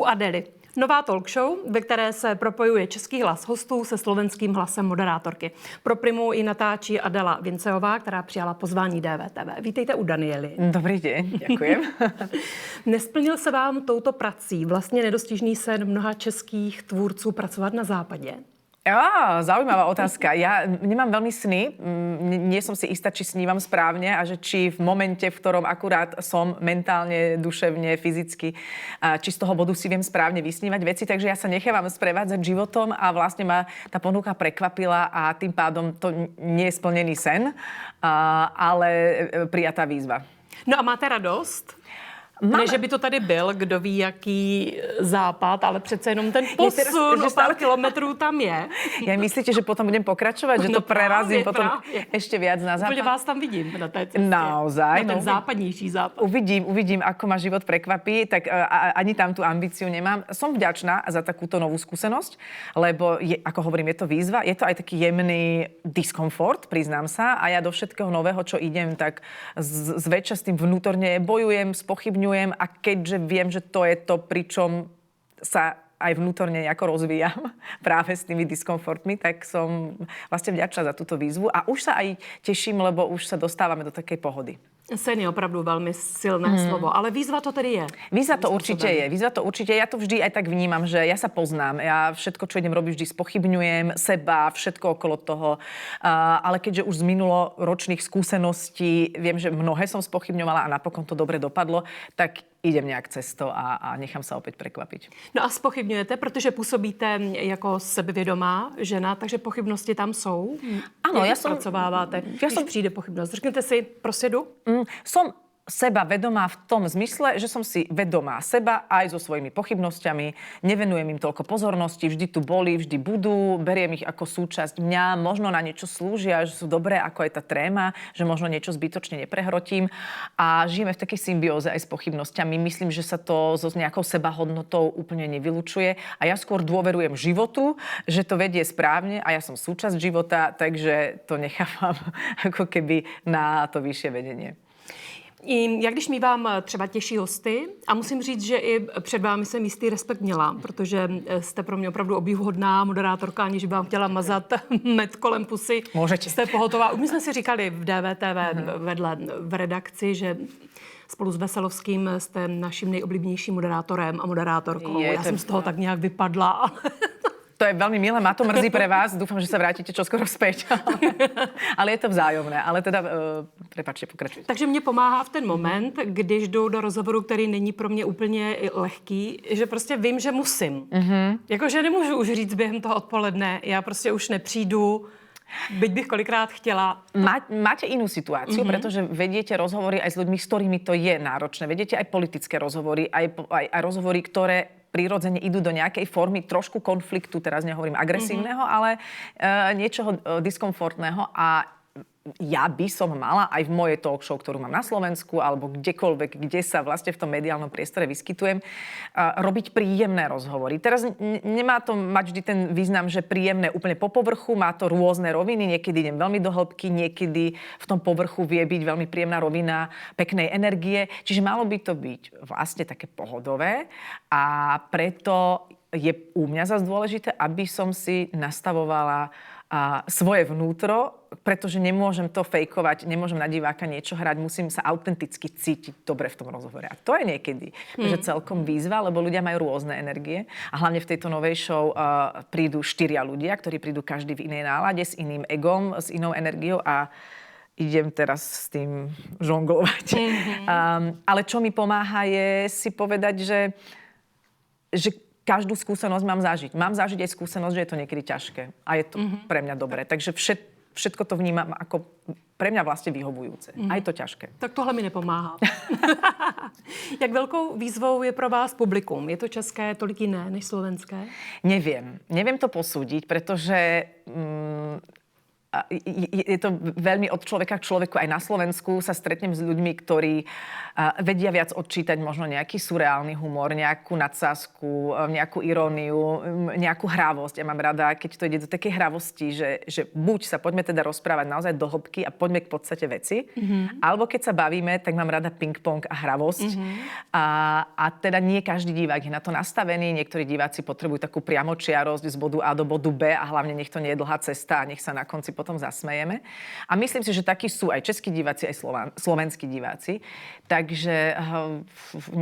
U Adely. Nová talk show, ve které se propojuje český hlas hostů se slovenským hlasem moderátorky. Pro Primu ji natáčí Adela Vinceová, která přijala pozvání DVTV. Vítejte u Daniely. Dobrý deň, ďakujem. Nesplnil se vám touto prací vlastně nedostižný sen mnoha českých tvůrců pracovat na západě? Zaujímavá otázka. Ja nemám veľmi sny. Nie som si istá, či snívam správne a že či v momente, v ktorom akurát som mentálne, duševne, fyzicky, či z toho bodu si viem správne vysnívať veci. Takže ja sa nechávam sprevádzať životom a vlastne ma tá ponuka prekvapila a tým pádom to nie je splnený sen, ale prijatá výzva. No a máte radost? Ne, že by to tady byl, kdo ví, jaký západ, ale přece jenom ten posun o pár kilometrů tam je. Ja myslíte, že potom budem pokračovať, že to prerazím potom ešte viac na západ? Úplně vás tam vidím na té cestě. Naozaj? Na ten západnější západ. Uvidím, ako ma život prekvapí, tak ani tam tú ambíciu nemám. Som vďačná za takúto novú skúsenosť, lebo, ako hovorím, je to výzva, je to aj taký jemný diskomfort, priznám sa, a ja do všetkého nového, čo idem, tak zväčša s tým vnútorne bojujem, spochybňujem. A keďže viem, že to je to, pričom sa aj vnútorne nejako rozvíjam práve s tými diskomfortmi, tak som vlastne vďačná za túto výzvu a už sa aj teším, lebo už sa dostávame do takej pohody. Sen je opravdu velmi silné slovo, ale výzva to tedy je. Výzva to určite je. Ja to vždy aj tak vnímam, že ja sa poznám. Ja všetko, čo idem robiť, vždy spochybňujem seba, všetko okolo toho. Ale keďže už z minuloročných skúseností viem, že mnohé som spochybňovala a napokon to dobre dopadlo, tak idem nejak cesto a nechám sa opäť prekvapiť. No a spochybňujete, protože působíte jako sebevědomá žena, takže pochybnosti tam jsou? Áno, ja som... Zpracováváte, když přijde pochybnost. Řeknete si, prostě jdu? Som seba vedomá v tom zmysle, že som si vedomá seba aj so svojimi pochybnosťami, nevenujem im toľko pozornosti, vždy tu boli, vždy budú, beriem ich ako súčasť mňa, možno na niečo slúžia, že sú dobré, ako je tá tréma, že možno niečo zbytočne neprehrotím a žijeme v takej symbióze aj s pochybnosťami. Myslím, že sa to so nejakou sebahodnotou úplne nevylučuje a ja skôr dôverujem životu, že to vedie správne a ja som súčasť života, takže to nechávam ako keby na to vyššie vedenie. Jak když mívám třeba těžší hosty, a musím říct, že i před vámi jsem jistý respekt měla, protože jste pro mě opravdu obdivuhodná moderátorka, aniž by vám chtěla mazat med kolem pusy. Můžete. Jste pohotová. My jsme si říkali v DVTV vedle v redakci, že spolu s Veselovským jste naším nejoblíbenějším moderátorem a moderátorkou. Já jsem z toho tak nějak vypadla. To je veľmi milé, ma to mrzí pre vás. Dúfam, že sa vrátite čoskoro späť. Ale je to vzájomné. Ale teda, prepáčte, pokračujte. Takže mě pomáhá v ten moment, když jdu do rozhovoru, který není pro mě úplně lehký, že prostě vím, že musím. Jakože nemůžu už říct během toho odpoledne, já prostě už nepřijdu, byť bych kolikrát chtěla. Máte inú situáciu, pretože vediete rozhovory aj s ľuďmi, s ktorými to je náročné. Vediete aj politické rozhovory, aj rozhovory, ktoré prirodzene idú do nejakej formy trošku konfliktu, teraz nehovorím agresívneho, ale niečoho diskomfortného a ja by som mala aj v mojej talk show, ktorú mám na Slovensku alebo kdekoľvek, kde sa vlastne v tom mediálnom priestore vyskytujem, robiť príjemné rozhovory. Teraz nemá to mať vždy ten význam, že príjemné úplne po povrchu, má to rôzne roviny, niekedy idem veľmi do hĺbky, niekedy v tom povrchu vie byť veľmi príjemná rovina peknej energie, čiže malo by to byť vlastne také pohodové a preto je u mňa zase dôležité, aby som si nastavovala svoje vnútro, pretože nemôžem to fejkovať, nemôžem na diváka niečo hrať, musím sa autenticky cítiť dobre v tom rozhovore. A to je niekedy že celkom výzva, lebo ľudia majú rôzne energie a hlavne v tejto novej show prídu 4 ľudia, ktorí prídu každý v inej nálade, s iným egom, s inou energiou a idem teraz s tým žonglovať. Ale čo mi pomáha je si povedať, že každú skúsenosť mám zažiť. Mám zažiť aj skúsenosť, že je to niekedy ťažké. A je to pre mňa dobré. Takže všetko to vnímam ako pre mňa vlastne vyhovujúce. A je to ťažké. Tak tohle mi nepomáhá. Jak velkou výzvou je pro vás publikum? Je to české tolik jiné než slovenské? Neviem to posúdiť, pretože je to veľmi od človeka k človeku. Aj na Slovensku sa stretnem s ľuďmi, ktorí vedia viac odčítať možno nejaký surreálny humor, nejakú nadsázku, nejakú iróniu, nejakú hravosť. Ja mám rada, keď to ide do takej hravosti, že buď sa poďme teda rozprávať naozaj do hĺbky a poďme k podstate veci, alebo keď sa bavíme, tak mám rada ping-pong a hravosť. A teda nie každý divák je na to nastavený. Niektorí diváci potrebujú takú priamočiarosť z bodu A do bodu B a hlavne nech to nie je dlhá cesta a nech sa na konci potom zasmejeme. A myslím si, že takí sú aj českí diváci, aj slovenskí diváci. Takže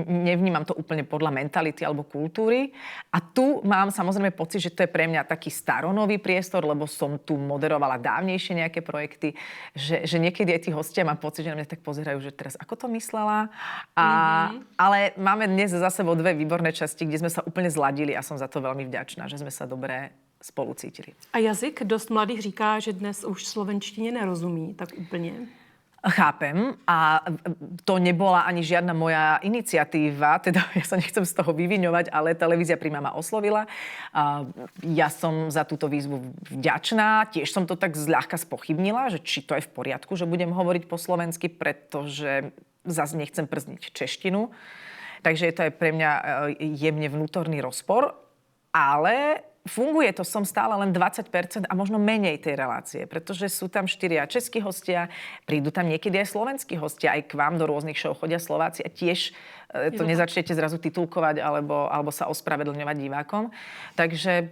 nevnímam to úplne podľa mentality alebo kultúry. A tu mám samozrejme pocit, že to je pre mňa taký staronový priestor, lebo som tu moderovala dávnejšie nejaké projekty, že niekedy aj tí hostia mám pocit, že na mňa tak pozerajú, že teraz ako to myslela. Ale máme dnes za sebou 2 výborné časti, kde sme sa úplne zladili a som za to veľmi vďačná, že sme sa dobre spolu cítili. A jazyk? Dost mladých říká, že dnes už slovenštině nerozumí tak úplně. Chápem a to nebola ani žiadna moja iniciatíva, teda ja sa nechcem z toho vyviňovať, ale televízia Prima ma oslovila. Ja som za túto výzvu vďačná, tiež som to tak zľahka spochybnila, že či to je v poriadku, že budem hovoriť po slovensky, pretože zase nechcem przniť češtinu. Takže je to aj pre mňa jemne vnútorný rozpor, ale funguje to, som stále len 20% a možno menej tej relácie, pretože sú tam 4 českí hostia, prídu tam niekedy aj slovenskí hostia, aj k vám do rôznych show chodia Slováci a tiež to nezačnete zrazu titulkovať alebo sa ospravedlňovať divákom. Takže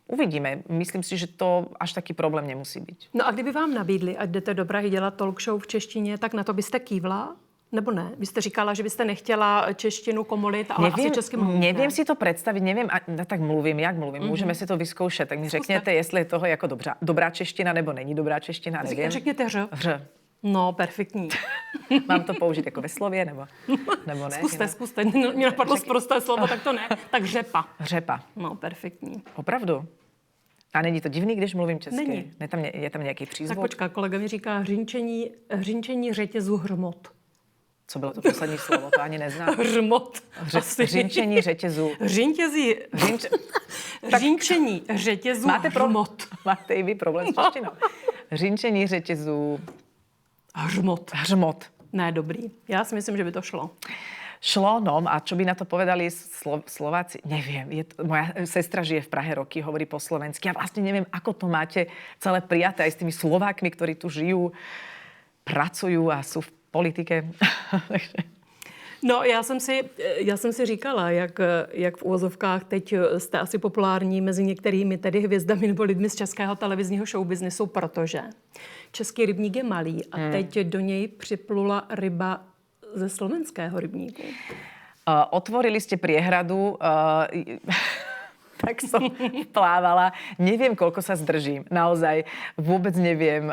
uvidíme. Myslím si, že to až taký problém nemusí byť. No a kdyby vám nabídli, ať jdete do Prahy dělat talk show v češtině, tak na to byste kývla? Nebo ne? Vy jste říkala, že byste nechtěla češtinu komolit, ale asi česky mluvíte. Neviem si to predstaviť, neviem, tak mluvím, jak mluvím. Můžeme si to vyzkoušet, tak mi řekněte, jestli je toho jako dobrá čeština, nebo není dobrá čeština, neviem. Řekněte hř. Hř. No, perfektní. Mám to použít jako ve slově, nebo ne? Zkuste. Mě napadlo sprosté slovo, tak to ne. Tak řepa. Řepa. No, perfektní. Opravdu? A není to divný, když mluvím česky? Není. Je tam nějaký přízvuk? Tak počká, kolega mi říká hřinčení řetězu hřmot. Co bylo to poslední slovo? To ani neznám. Hřmot. Řinčení řetězu. Řinčení řetězu hřmot. Máte i vy problém s češtinou. Řinčení řetězu hřmot. Ne, dobrý. Já si myslím, že by to šlo. Šlo, no, a čo by na to povedali Slováci? Neviem. Moja sestra žije v Prahe roky, hovorí po slovensky a vlastne neviem, ako to máte celé prijaté aj s tými Slovákmi, ktorí tu žijú, pracujú a sú v politike. No, já jsem si říkala, jak v úvozovkách teď jste asi populární mezi některými tedy hvězdami nebo lidmi z českého televizního showbiznesu, protože český rybník je malý a teď do něj připlula ryba ze slovenského rybníku. Otvorili ste priehradu, tak som plávala. Neviem, koľko sa zdržím. Naozaj vôbec neviem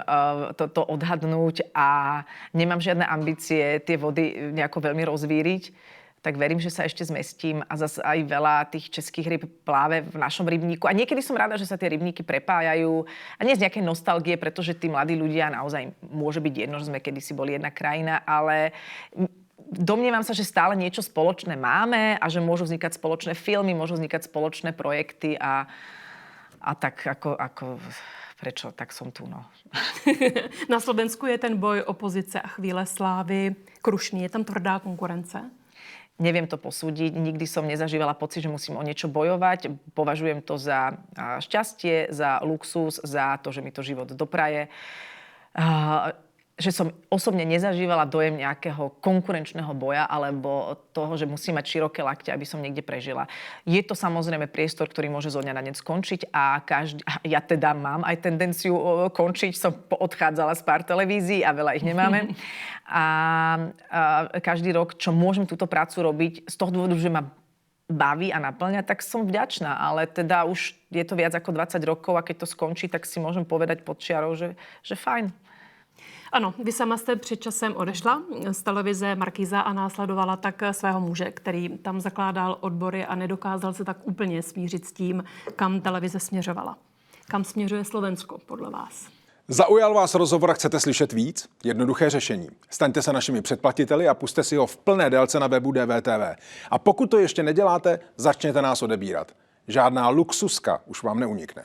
to odhadnúť a nemám žiadne ambície tie vody nejako veľmi rozvíriť. Tak verím, že sa ešte zmestím a zase aj veľa tých českých ryb pláve v našom rybníku. A niekedy som rada, že sa tie rybníky prepájajú. A nie z nejakej nostalgie, pretože tí mladí ľudia naozaj môže byť jedno, že sme kedysi boli jedna krajina, ale domnievam sa, že stále niečo spoločné máme a že môžu vznikať spoločné filmy, môžu vznikať spoločné projekty a tak ako prečo, tak som tu, no. Na Slovensku je ten boj opozice a chvíle slávy krušný. Je tam tvrdá konkurence? Neviem to posúdiť. Nikdy som nezažívala pocit, že musím o niečo bojovať. Považujem to za šťastie, za luxus, za to, že mi to život dopraje. Že som osobne nezažívala dojem nejakého konkurenčného boja alebo toho, že musím mať široké lakte, aby som niekde prežila. Je to samozrejme priestor, ktorý môže zo dňa na deň skončiť a ja teda mám aj tendenciu končiť. Som odchádzala z pár televízií a veľa ich nemáme. A každý rok, čo môžem túto prácu robiť z toho dôvodu, že ma baví a naplňa, tak som vďačná. Ale teda už je to viac ako 20 rokov a keď to skončí, tak si môžem povedať pod čiarou, že fajn. Ano, vy sama jste před časem odešla z televize Markíza a následovala tak svého muže, který tam zakládal odbory a nedokázal se tak úplně smířit s tím, kam televize směřovala. Kam směřuje Slovensko, podle vás? Zaujal vás rozhovor a chcete slyšet víc? Jednoduché řešení. Staňte se našimi předplatiteli a pusťte si ho v plné délce na webu DVTV. A pokud to ještě neděláte, začněte nás odebírat. Žádná luxuska už vám neunikne.